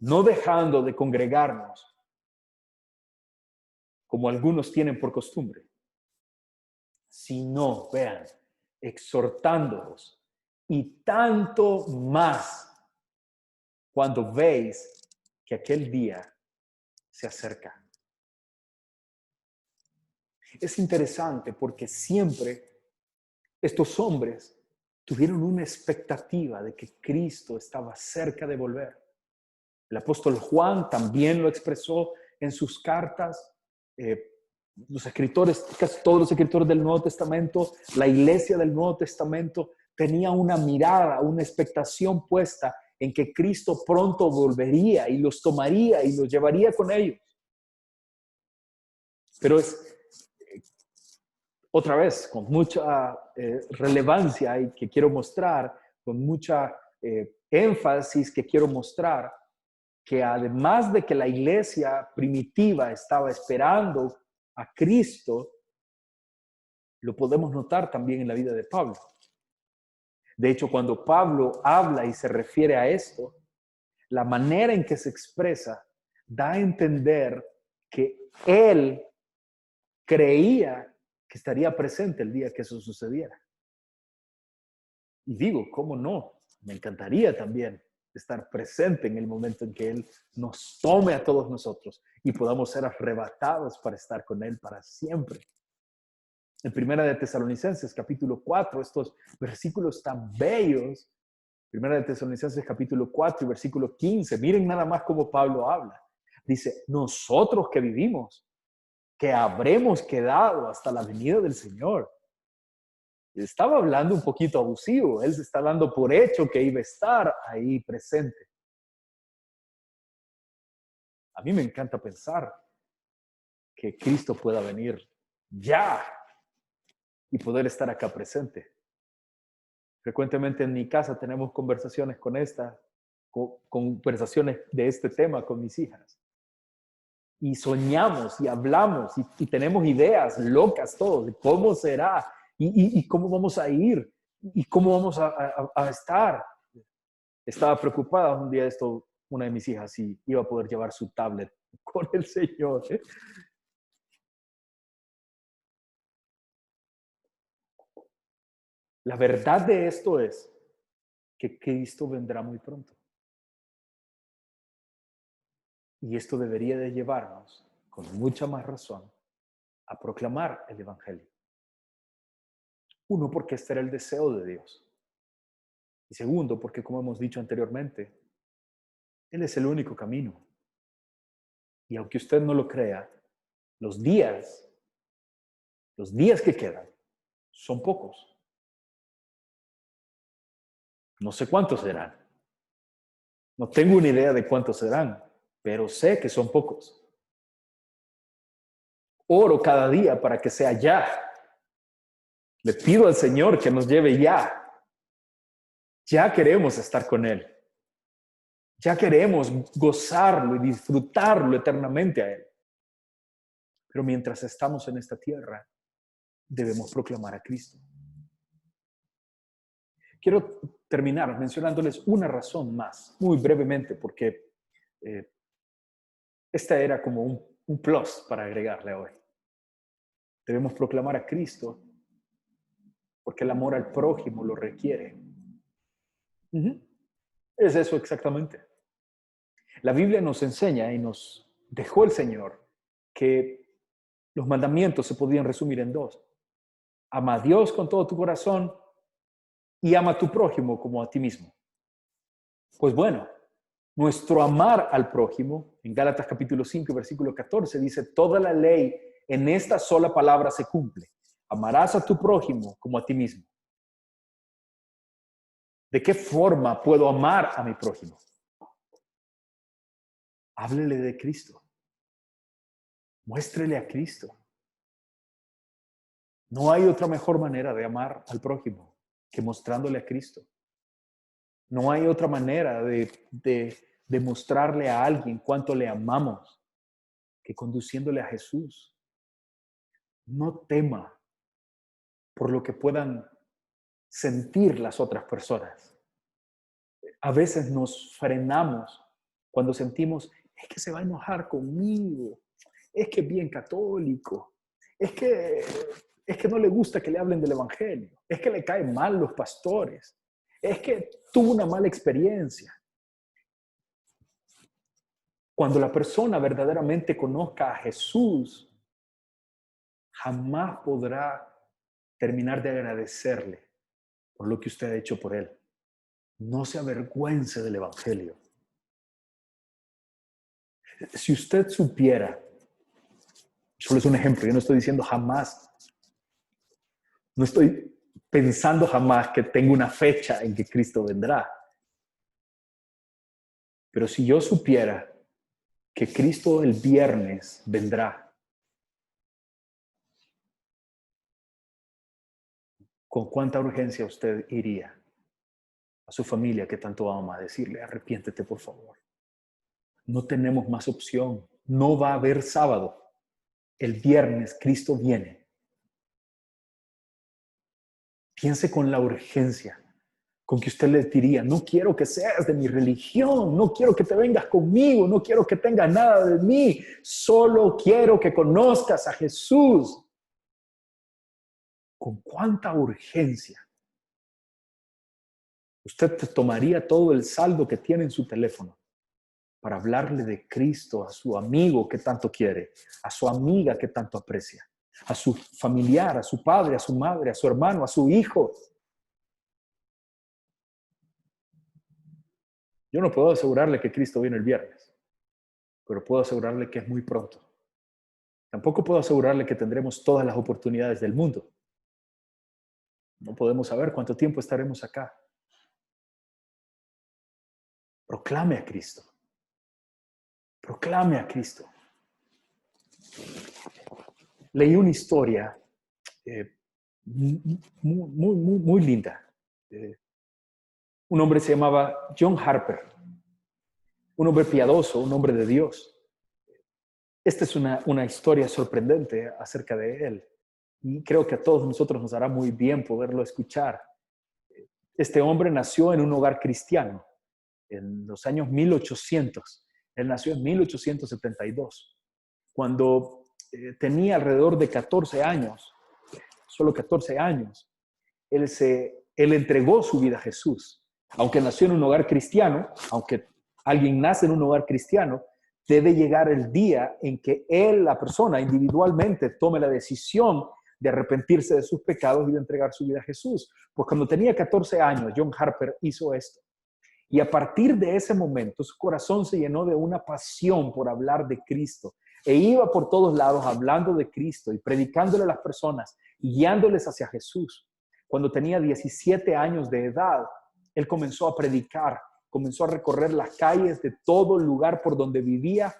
no dejando de congregarnos, como algunos tienen por costumbre, sino, vean, exhortándolos, y tanto más cuando veis que aquel día se acerca. Es interesante porque siempre estos hombres tuvieron una expectativa de que Cristo estaba cerca de volver. El apóstol Juan también lo expresó en sus cartas. Los escritores, casi todos los escritores del Nuevo Testamento, la iglesia del Nuevo Testamento tenía una mirada, una expectación puesta en que Cristo pronto volvería y los tomaría y los llevaría con ellos. Pero es otra vez con mucha relevancia y que quiero mostrar, con mucha énfasis que quiero mostrar, que además de que la iglesia primitiva estaba esperando a Cristo, lo podemos notar también en la vida de Pablo. De hecho, cuando Pablo habla y se refiere a esto, la manera en que se expresa da a entender que él creía que estaría presente el día que eso sucediera. Y digo, ¿cómo no? Me encantaría también estar presente en el momento en que Él nos tome a todos nosotros y podamos ser arrebatados para estar con Él para siempre. En Primera de Tesalonicenses, capítulo 4, estos versículos tan bellos, Primera de Tesalonicenses, capítulo 4 y versículo 15, miren nada más cómo Pablo habla. Dice, nosotros que vivimos, que habremos quedado hasta la venida del Señor. Estaba hablando un poquito abusivo, él se está dando por hecho que iba a estar ahí presente. A mí me encanta pensar que Cristo pueda venir ya y poder estar acá presente. Frecuentemente en mi casa tenemos conversaciones conversaciones de este tema con mis hijas. Y soñamos y hablamos y tenemos ideas locas todos de cómo será y cómo vamos a ir y cómo vamos a estar. Estaba preocupada un día una de mis hijas, si iba a poder llevar su tablet con el Señor. La verdad de esto es que Cristo vendrá muy pronto. Y esto debería de llevarnos, con mucha más razón, a proclamar el Evangelio. Uno, porque este era el deseo de Dios. Y segundo, porque como hemos dicho anteriormente, Él es el único camino. Y aunque usted no lo crea, los días que quedan son pocos. No sé cuántos serán. No tengo una idea de cuántos serán, pero sé que son pocos. Oro cada día para que sea ya. Le pido al Señor que nos lleve ya. Ya queremos estar con Él. Ya queremos gozarlo y disfrutarlo eternamente a Él. Pero mientras estamos en esta tierra, debemos proclamar a Cristo. Quiero terminar mencionándoles una razón más, muy brevemente, porque esta era como un plus para agregarle hoy. Debemos proclamar a Cristo porque el amor al prójimo lo requiere. Es eso exactamente. La Biblia nos enseña y nos dejó el Señor que los mandamientos se podían resumir en dos. Ama a Dios con todo tu corazón y ama a tu prójimo como a ti mismo. Pues bueno, nuestro amar al prójimo, en Gálatas capítulo 5, versículo 14, dice, toda la ley en esta sola palabra se cumple. Amarás a tu prójimo como a ti mismo. ¿De qué forma puedo amar a mi prójimo? Háblele de Cristo. Muéstrele a Cristo. No hay otra mejor manera de amar al prójimo que mostrándole a Cristo. No hay otra manera de mostrarle a alguien cuánto le amamos que conduciéndole a Jesús. No tema por lo que puedan sentir las otras personas. A veces nos frenamos cuando sentimos, es que se va a enojar conmigo, es que es bien católico, es que no le gusta que le hablen del evangelio, es que le caen mal los pastores, es que tuvo una mala experiencia. Cuando la persona verdaderamente conozca a Jesús, jamás podrá terminar de agradecerle por lo que usted ha hecho por él. No se avergüence del evangelio. Si usted supiera, solo es un ejemplo, yo no estoy diciendo jamás, no estoy pensando jamás que tengo una fecha en que Cristo vendrá. Pero si yo supiera que Cristo el viernes vendrá, ¿con cuánta urgencia usted iría a su familia que tanto ama a decirle, arrepiéntete por favor? No tenemos más opción. No va a haber sábado. El viernes Cristo viene. Piense con la urgencia con que usted le diría, no quiero que seas de mi religión, no quiero que te vengas conmigo, no quiero que tengas nada de mí, solo quiero que conozcas a Jesús. ¿Con cuánta urgencia usted te tomaría todo el saldo que tiene en su teléfono para hablarle de Cristo a su amigo que tanto quiere, a su amiga que tanto aprecia, a su familiar, a su padre, a su madre, a su hermano, a su hijo? Yo no puedo asegurarle que Cristo viene el viernes, pero puedo asegurarle que es muy pronto. Tampoco puedo asegurarle que tendremos todas las oportunidades del mundo. No podemos saber cuánto tiempo estaremos acá. Proclame a Cristo. Proclame a Cristo. Leí una historia muy linda. Un hombre se llamaba John Harper. Un hombre piadoso, un hombre de Dios. Esta es una historia sorprendente acerca de él. Y creo que a todos nosotros nos hará muy bien poderlo escuchar. Este hombre nació en un hogar cristiano en los años 1800. Él nació en 1872. Cuando tenía alrededor de 14 años, solo 14 años, él entregó su vida a Jesús. Aunque nació en un hogar cristiano, aunque alguien nace en un hogar cristiano, debe llegar el día en que él, la persona, individualmente tome la decisión de arrepentirse de sus pecados y de entregar su vida a Jesús. Pues cuando tenía 14 años, John Harper hizo esto. Y a partir de ese momento, su corazón se llenó de una pasión por hablar de Cristo. E iba por todos lados hablando de Cristo y predicándole a las personas y guiándoles hacia Jesús. Cuando tenía 17 años de edad, él comenzó a predicar, comenzó a recorrer las calles de todo el lugar por donde vivía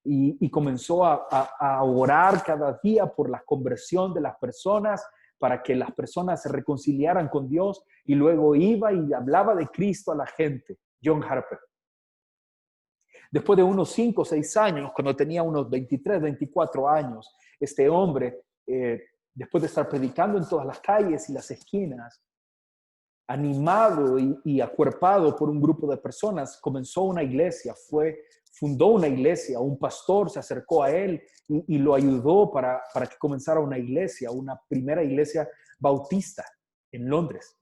y comenzó a orar cada día por la conversión de las personas, para que las personas se reconciliaran con Dios, y luego iba y hablaba de Cristo a la gente. John Harper. Después de unos 5 o 6 años, cuando tenía unos 23, 24 años, este hombre, después de estar predicando en todas las calles y las esquinas, animado y acuerpado por un grupo de personas, comenzó una iglesia, fundó una iglesia. Un pastor se acercó a él y lo ayudó para que comenzara una iglesia, una primera iglesia bautista en Londres.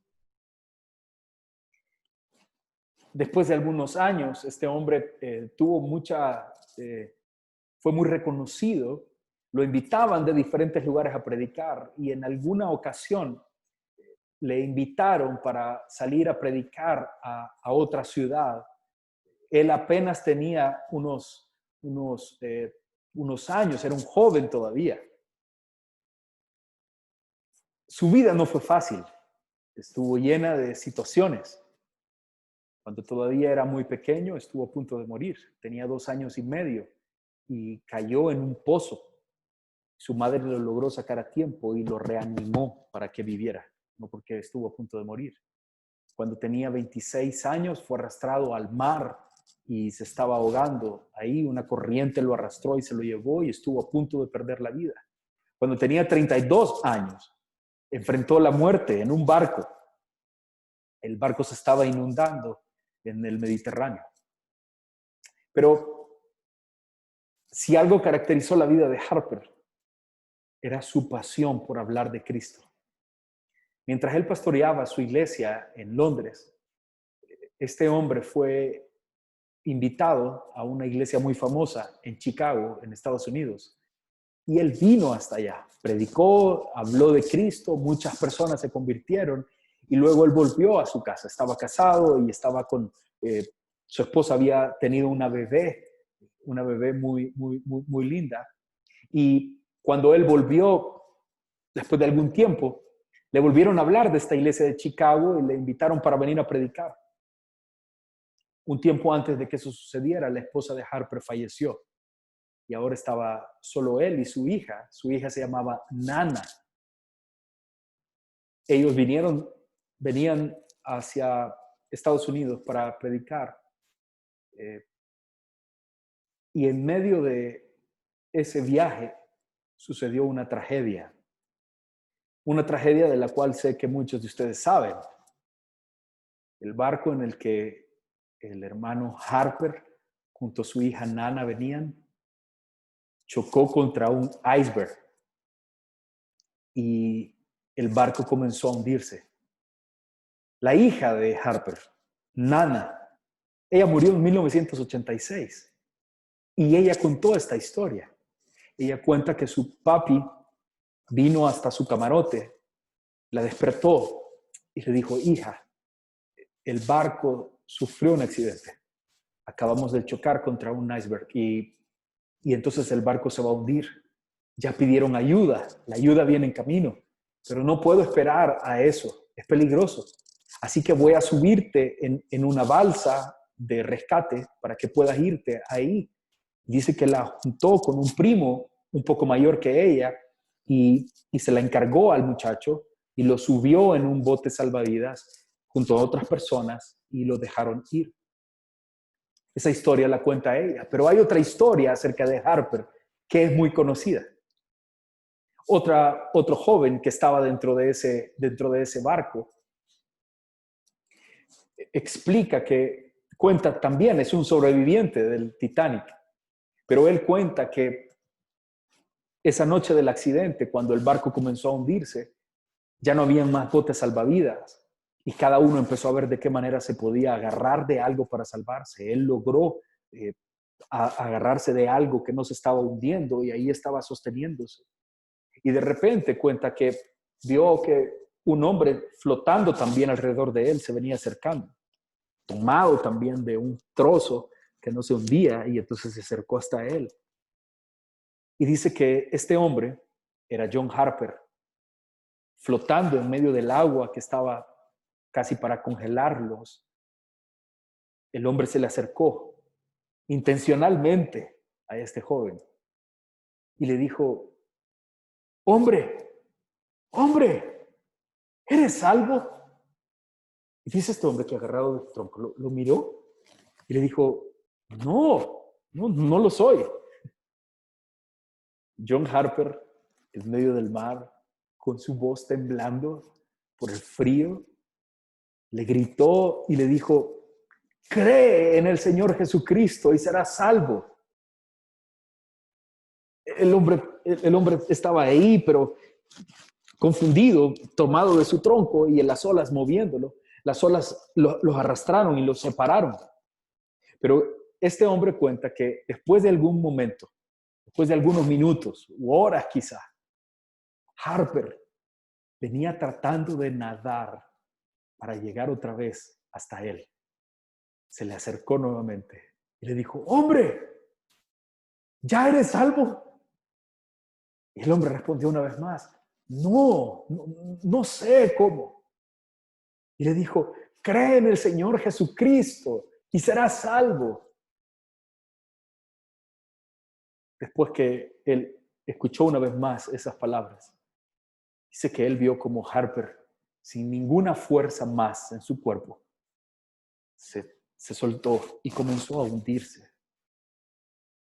Después de algunos años, este hombre fue muy reconocido. Lo invitaban de diferentes lugares a predicar, y en alguna ocasión le invitaron para salir a predicar a otra ciudad. Él apenas tenía unos años, era un joven todavía. Su vida no fue fácil, estuvo llena de situaciones. Cuando todavía era muy pequeño, estuvo a punto de morir. Tenía 2 años y medio y cayó en un pozo. Su madre lo logró sacar a tiempo y lo reanimó para que viviera, no porque estuvo a punto de morir. Cuando tenía 26 años, fue arrastrado al mar y se estaba ahogando. Ahí una corriente lo arrastró y se lo llevó, y estuvo a punto de perder la vida. Cuando tenía 32 años, enfrentó la muerte en un barco. El barco se estaba inundando en el Mediterráneo. Pero si algo caracterizó la vida de Harper, era su pasión por hablar de Cristo. Mientras él pastoreaba su iglesia en Londres, este hombre fue invitado a una iglesia muy famosa en Chicago, en Estados Unidos. Y él vino hasta allá, predicó, habló de Cristo, muchas personas se convirtieron, y luego él volvió a su casa. Estaba casado y estaba con su esposa, había tenido una bebé muy linda. Y cuando él volvió, después de algún tiempo, le volvieron a hablar de esta iglesia de Chicago y le invitaron para venir a predicar. Un tiempo antes de que eso sucediera, la esposa de Harper falleció. Y ahora estaba solo él y su hija. Su hija se llamaba Nana. Ellos venían hacia Estados Unidos para predicar. Y en medio de ese viaje sucedió una tragedia. Una tragedia de la cual sé que muchos de ustedes saben. El barco en el que el hermano Harper junto a su hija Nana venían, chocó contra un iceberg y el barco comenzó a hundirse. La hija de Harper, Nana, ella murió en 1986 y ella contó esta historia. Ella cuenta que su papi vino hasta su camarote, la despertó y le dijo: hija, el barco sufrió un accidente. Acabamos de chocar contra un iceberg y entonces el barco se va a hundir. Ya pidieron ayuda, la ayuda viene en camino, pero no puedo esperar a eso, es peligroso. Así que voy a subirte en una balsa de rescate para que puedas irte ahí. Dice que la juntó con un primo un poco mayor que ella y se la encargó al muchacho y lo subió en un bote salvavidas junto a otras personas y lo dejaron ir. Esa historia la cuenta ella, pero hay otra historia acerca de Harper que es muy conocida. Otro joven que estaba dentro de ese barco cuenta también, es un sobreviviente del Titanic, pero él cuenta que esa noche del accidente, cuando el barco comenzó a hundirse, ya no habían más botes salvavidas y cada uno empezó a ver de qué manera se podía agarrar de algo para salvarse. Él logró agarrarse de algo que no se estaba hundiendo y ahí estaba sosteniéndose. Y de repente cuenta que vio que un hombre flotando también alrededor de él se venía acercando. tomado también de un trozo que no se hundía, y entonces se acercó hasta él. Y dice que este hombre era John Harper, flotando en medio del agua que estaba casi para congelarlos. El hombre se le acercó intencionalmente a este joven y le dijo: hombre, hombre, ¿eres salvo? Y dice este hombre que agarrado del tronco lo miró y le dijo: no lo soy. John Harper, en medio del mar, con su voz temblando por el frío, le gritó y le dijo: cree en el Señor Jesucristo y serás salvo. El hombre estaba ahí, pero confundido, tomado de su tronco y en las olas moviéndolo. Las olas los arrastraron y los separaron. Pero este hombre cuenta que después de algún momento, después de algunos minutos u horas quizá, Harper venía tratando de nadar para llegar otra vez hasta él. Se le acercó nuevamente y le dijo: hombre, ¿ya eres salvo? Y el hombre respondió una vez más: no sé cómo. Y le dijo: cree en el Señor Jesucristo y serás salvo. Después que él escuchó una vez más esas palabras, dice que él vio como Harper, sin ninguna fuerza más en su cuerpo, se soltó y comenzó a hundirse.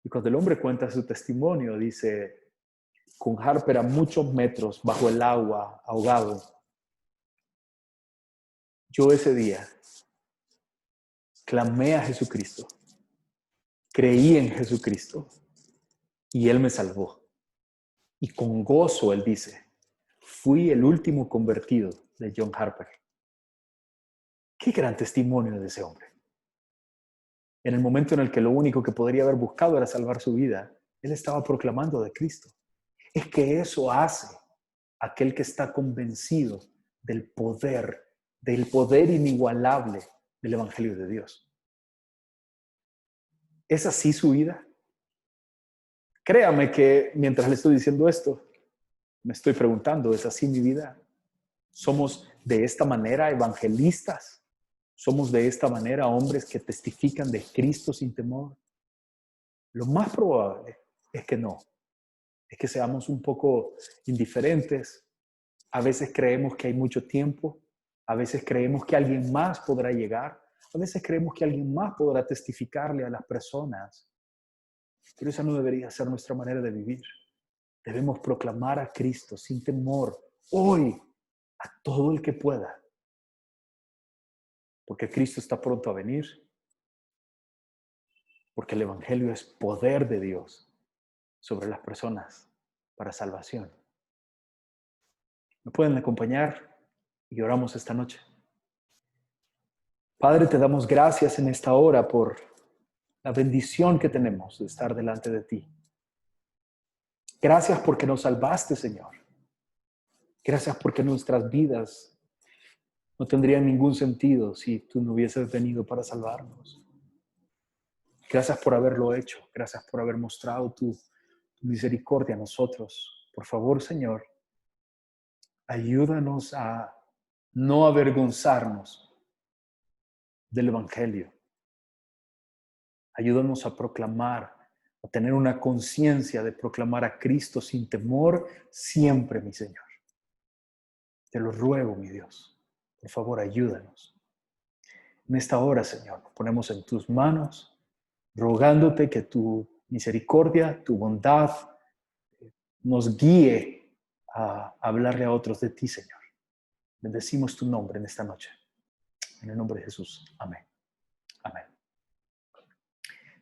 Y cuando el hombre cuenta su testimonio, dice: con Harper a muchos metros bajo el agua, ahogado, yo ese día clamé a Jesucristo, creí en Jesucristo y Él me salvó. Y con gozo él dice: fui el último convertido de John Harper. Qué gran testimonio de ese hombre. En el momento en el que lo único que podría haber buscado era salvar su vida, él estaba proclamando de Cristo. Es que eso hace aquel que está convencido del poder inigualable del Evangelio de Dios. ¿Es así su vida? Créame que mientras le estoy diciendo esto, me estoy preguntando: ¿es así mi vida? ¿Somos de esta manera evangelistas? ¿Somos de esta manera hombres que testifican de Cristo sin temor? Lo más probable es que no. Es que seamos un poco indiferentes. A veces creemos que hay mucho tiempo. A veces creemos que alguien más podrá llegar. A veces creemos que alguien más podrá testificarle a las personas. Pero esa no debería ser nuestra manera de vivir. Debemos proclamar a Cristo sin temor hoy a todo el que pueda. Porque Cristo está pronto a venir. Porque el Evangelio es poder de Dios sobre las personas para salvación. ¿Me pueden acompañar? Y oramos esta noche. Padre, te damos gracias en esta hora por la bendición que tenemos de estar delante de ti. Gracias porque nos salvaste, Señor. Gracias porque nuestras vidas no tendrían ningún sentido si tú no hubieses venido para salvarnos. Gracias por haberlo hecho. Gracias por haber mostrado tu misericordia a nosotros. Por favor, Señor, ayúdanos a no avergonzarnos del Evangelio. Ayúdanos a proclamar, a tener una conciencia de proclamar a Cristo sin temor siempre, mi Señor. Te lo ruego, mi Dios. Por favor, ayúdanos. En esta hora, Señor, nos ponemos en tus manos, rogándote que tu misericordia, tu bondad, nos guíe a hablarle a otros de ti, Señor. Bendecimos tu nombre en esta noche. En el nombre de Jesús. Amén. Amén.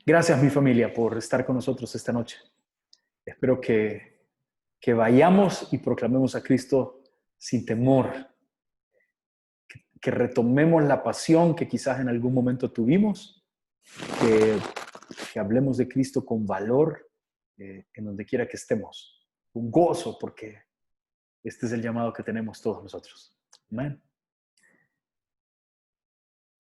Gracias, mi familia, por estar con nosotros esta noche. Espero que vayamos y proclamemos a Cristo sin temor. Que retomemos la pasión que quizás en algún momento tuvimos. Que hablemos de Cristo con valor en donde quiera que estemos. Un gozo, porque este es el llamado que tenemos todos nosotros. Amén.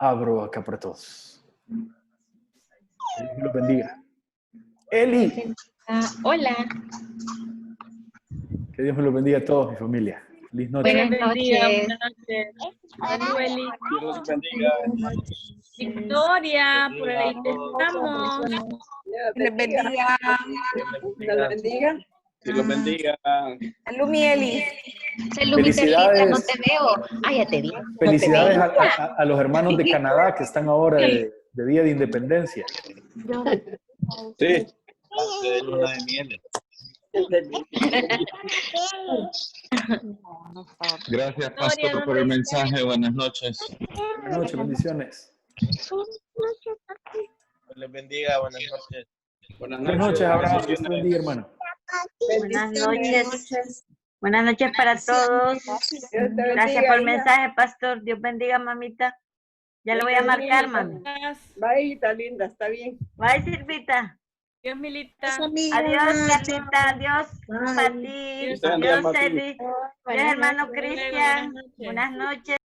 Abro acá para todos. Que Dios me los bendiga. Eli. Hola. Que Dios me los bendiga a todos, mi familia. Feliz noche. Buenas noches. Buenas noches. Manueli. Dios los bendiga. Victoria, por ahí te estamos. Les bendiga. Dios los bendiga. Dios los bendiga. Salud, Mieli. Salud, mi Felicidades. Terlita, no te veo. Ah, ya te vi. No te Felicidades veo. a los hermanos de Canadá que están ahora de Día de Independencia. Sí. De luna de miel. Gracias, pastor, por el mensaje. Buenas noches. Buenas noches, bendiciones. Dios les bendiga. Buenas noches. Buenas noches, Abraham. Dios te bendiga, hermano. Buenas noches. Buenas noches para todos. Gracias por el mensaje, pastor. Dios bendiga, mamita. Ya lo voy a marcar, mami. Bye, linda, está bien. Bye, Silvita. Dios, Milita. Adiós, Carlita. Adiós, Pati. Dios te bendiga, Adiós, Pati. Celi. Adiós, hermano Cristian. Buenas noches.